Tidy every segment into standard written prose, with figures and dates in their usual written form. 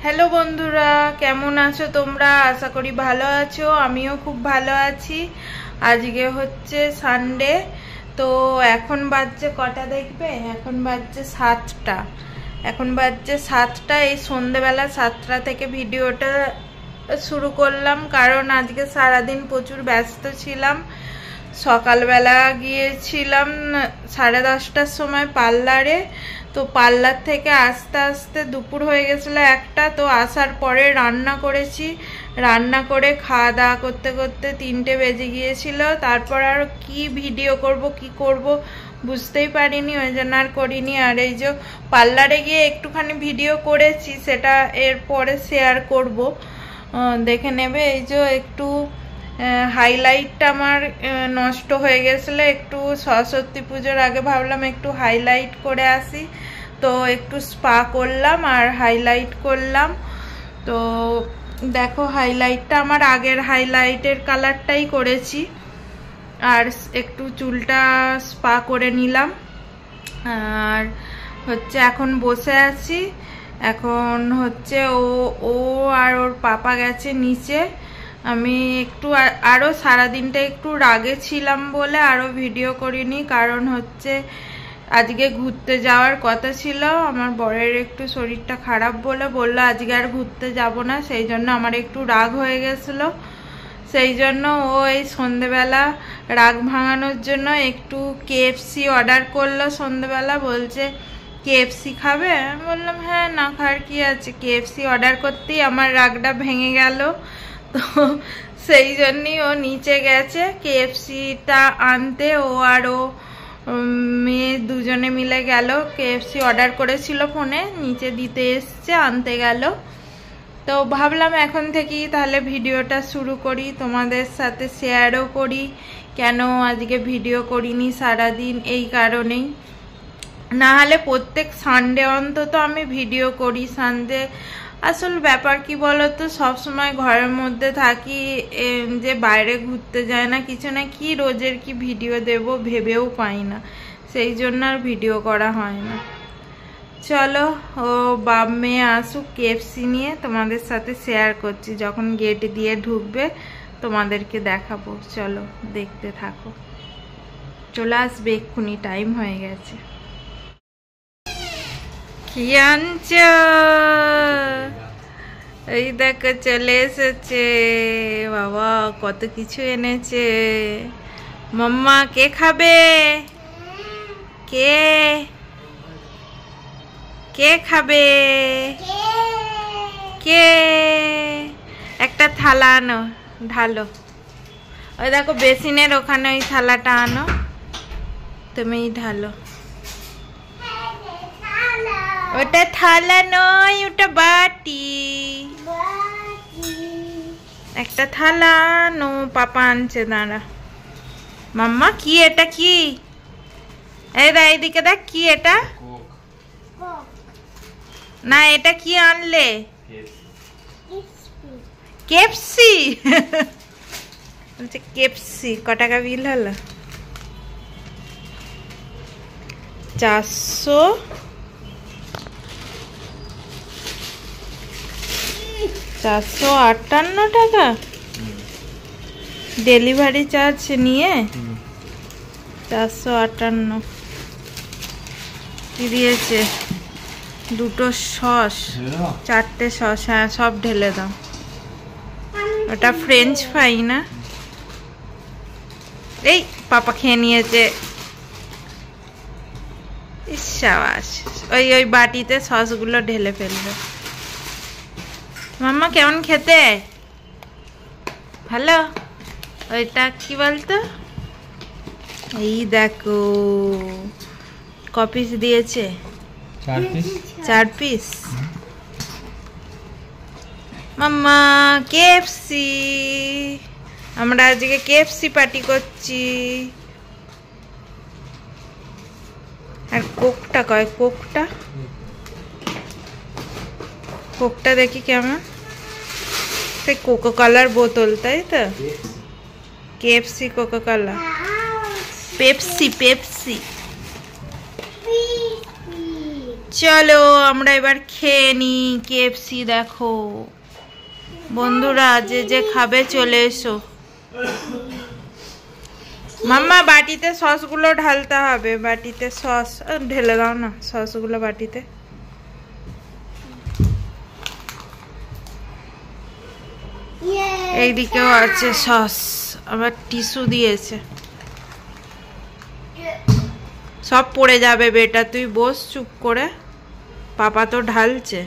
Hello বন্ধুরা, কেমন আছো তোমরা? আশা করি ভালো আছো। আমিও খুব ভালো আছি। আজকে হচ্ছে সানডে, তো এখন বাজছে কটা দেখবে? এখন বাজছে 7টা। এই সন্ধেবেলা 7টা থেকে ভিডিওটা শুরু করলাম, কারণ আজকে সারাদিন প্রচুর ব্যস্ত ছিলাম। সকালবেলা গিয়েছিলাম 10:30টার সময় পার্লারে, তো পার্লার থেকে আস্তে আস্তে দুপুর হয়ে গেছিলো 1টা। তো আসার পরে রান্না করেছি, রান্না করে খাওয়া দাওয়া করতে করতে 3টে বেজে গিয়েছিল। তারপর আর কি ভিডিও করব কি করব বুঝতেই পারিনি, ওই জন্য আর করিনি। আর এই যে পার্লারে গিয়ে একটুখানি ভিডিও করেছি, সেটা এরপরে শেয়ার করব, দেখে নেবে। এই যে একটু হাইলাইটটা আমার নষ্ট হয়ে গেছিলো, একটু সরস্বতী পুজোর আগে ভাবলাম একটু হাইলাইট করে আসি, তো একটু স্পা করলাম আর হাইলাইট করলাম। তো দেখো, হাইলাইটটা আমার আগের হাইলাইটের কালারটাই করেছি, আর একটু চুলটা স্পা করে নিলাম। আর হচ্ছে এখন বসে আছি। এখন হচ্ছে ও আর ওর পাপা গেছে নিচে। আমি একটু আরও সারাদিনটা একটু রাগে ছিলাম বলে আরও ভিডিও করিনি, কারণ হচ্ছে আজকে ঘুরতে যাওয়ার কথা ছিল। আমার বরের একটু শরীরটা খারাপ বলে বললো আজকে আর ঘুরতে যাব না, সেই জন্য আমার একটু রাগ হয়ে গেছিলো। সেই জন্য ও এই সন্ধেবেলা রাগ ভাঙানোর জন্য একটু KFC অর্ডার করলো। সন্ধেবেলা বলছে KFC খাবে, আমি বললাম হ্যাঁ, না খাওয়ার কি আছে। KFC অর্ডার করতেই আমার রাগটা ভেঙে গেল। তো সেই জন্যই ও নিচে গেছে KFCটা আনতে। ও আর ও মেয়ে দুজনে মিলে গেল, KFC অর্ডার করেছিল ফোনে, নিচে দিতে এসছে, আনতে গেল। তো ভাবলাম এখন থেকেই তাহলে ভিডিওটা শুরু করি, তোমাদের সাথে শেয়ারও করি কেন আজকে ভিডিও করিনি সারাদিন, এই কারণেই। না হলে প্রত্যেক সানডে অন্তত আমি ভিডিও করি। সানডে আসল ব্যাপার কি বলতো, সবসময় ঘরের মধ্যে থাকি, যে বাইরে ঘুরতে যায় না, কিছু না, কি রোজের কি ভিডিও দেব ভেবেও পাই না, সেই জন্য আর ভিডিও করা হয় না। চলো, ও বাপ মেয়ে আসুক KFC নিয়ে, তোমাদের সাথে শেয়ার করছি। যখন গেট দিয়ে ঢুকবে তোমাদেরকে দেখাবো, চলো দেখতে থাকো। চলে আসবে এক্ষুনি, টাইম হয়ে গেছে। কি আনছ? এই দেখো চলে এসেছে বাবা, কত কিছু এনেছে। মাম্মা কে খাবে? কে কে খাবে? কে? একটা থালা আনো, ঢালো। ওই দেখো বেসিনের ওখানে ওই থালাটা আনো, তুমি ঢালো। ওটা থালা নয়, ওটা বাটি। একটা থালা আনো, পাপা আনছে, দাঁড়া। মাম্মা কি এটা? কি এইদিকে দেখ, কি এটা? না, এটা কি আনলে? KFC বলছে KFC। ক টাকা বিল হলো? 458 টাকা ডেলিভারি চার্জ নিয়ে 458। কি দিয়েছে? 2টো সস, 4টে সস, হ্যাঁ সব ঢেলে দাও। ওটা ফ্রেঞ্চ ফ্রাই না? এই পাপা খেয়ে নিয়েছে। ইসাবাস, ওই বাটিতে সসগুলো ঢেলে ফেলবে। মাম্মা কেমন খেতে? ভালো? ওইটা কি বলতো? এই দেখো ক পিস দিয়েছে? 4 পিস। মাম্মা KFC, আমরা আজকে KFC পার্টি করছি। আর কোকটা কয়? কোকটা দেখি কেমন, সেই কোকো কলার বোতল, তাই তো? KFC কোকো কলা, পেপসি। চলো আমরা এবার খেয়ে নি কেএফসি। দেখো বন্ধুরা, যে যে খাবে চলে এসো। মাম্মা বাটিতে সসগুলো ঢালতে হবে, বাটিতে সস ঢেলে দাও না সসগুলো বাটিতে। এইদিকেও আছে সস, আবার টিস্যু দিয়েছে। সব পড়ে যাবে বেটা, তুই বস চুপ করে, পাপা তো ঢালছে।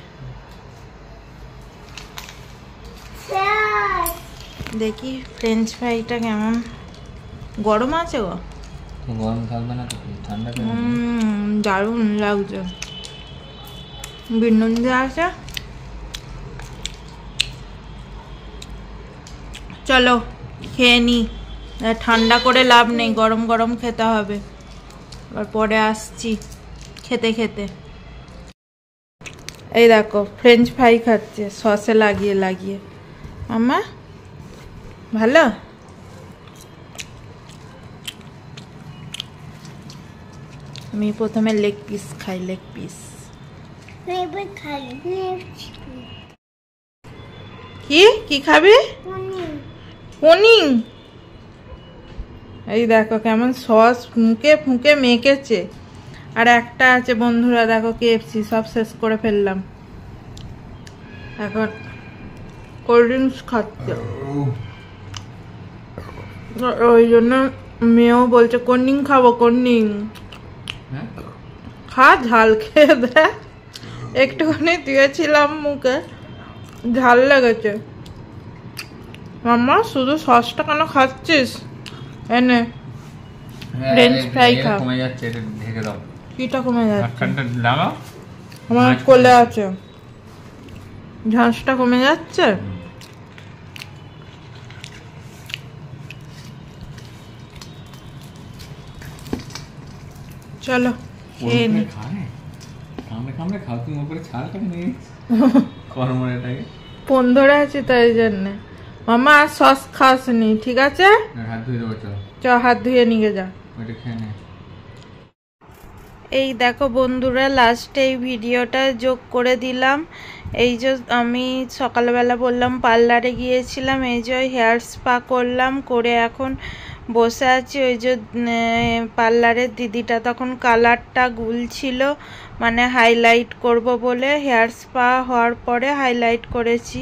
দেখি ফ্রেঞ্চ ফ্রাইটা কেমন, গরম আছে গো? গরম থাকবে না তো, ঠান্ডা দারুণ লাগছে, বিনুন দিয়ে আছে। চলো খেয়ে নি, ঠান্ডা করে লাভ নেই, গরম গরম খেতে হবে। আর পরে আসছি খেতে খেতে। এই দেখো ফ্রেঞ্চ ফ্রাই খাচ্ছে সসে লাগিয়ে লাগিয়ে। মাম্মা ভালো? আমি প্রথমে লেগ পিস খাই, লেগ পিস। কি কি খাবি? পনির। এই দেখো কেমন সস ফুঁকে ফুঁকে মেখেছে। আর একটা আছে বন্ধুরা, দেখো কেএফসি, সব শেষ করে ফেললাম। এখন কোল্ড ড্রিঙ্কস খাচ্ছে, ওই জন্য মেয়েও বলছে কোল্ড ড্রিঙ্ক খাবো, কোল্ড ড্রিঙ্ক খা, ঝাল খেয়ে দেখ। একটুখানি দিয়েছিলাম মুখে, ঝাল লেগেছে। মাম্মা শুধু সসটা কেন খাচ্ছিস? এনে ফ্রেঞ্চ ফ্রাই খা। কমে যাচ্ছে, এটা ঢেকে দাও। কিটা কমে যাচ্ছে? ঢাকনাটা লাগাও। আমার কোলে আছে, ঝাঁসটা কমে যাচ্ছে। চলো খেয়ে নি। কামড়ে খাও, তুমি উপরে ছালটা নিয়ে কর্মটাকে ফোন ধরে আছি তাই জন্য। মামা আর সস খাসনি, ঠিক আছে? হাত ধুয়ে দেবো, চল চ হাত ধুয়ে নিয়ে যা। ওইটা খেয়ে নে। এই দেখো বন্ধুরা, লাস্টে এই ভিডিওটা যোগ করে দিলাম। এই যে আমি সকালবেলা বললাম পার্লারে গিয়েছিলাম, এই যে হেয়ার স্পা করলাম, করে এখন বসে আছি। ওই যে পার্লারের দিদিটা তখন কালারটা গুলছিল, মানে হাইলাইট করব বলে। হেয়ার স্পা হওয়ার পরে হাইলাইট করেছি।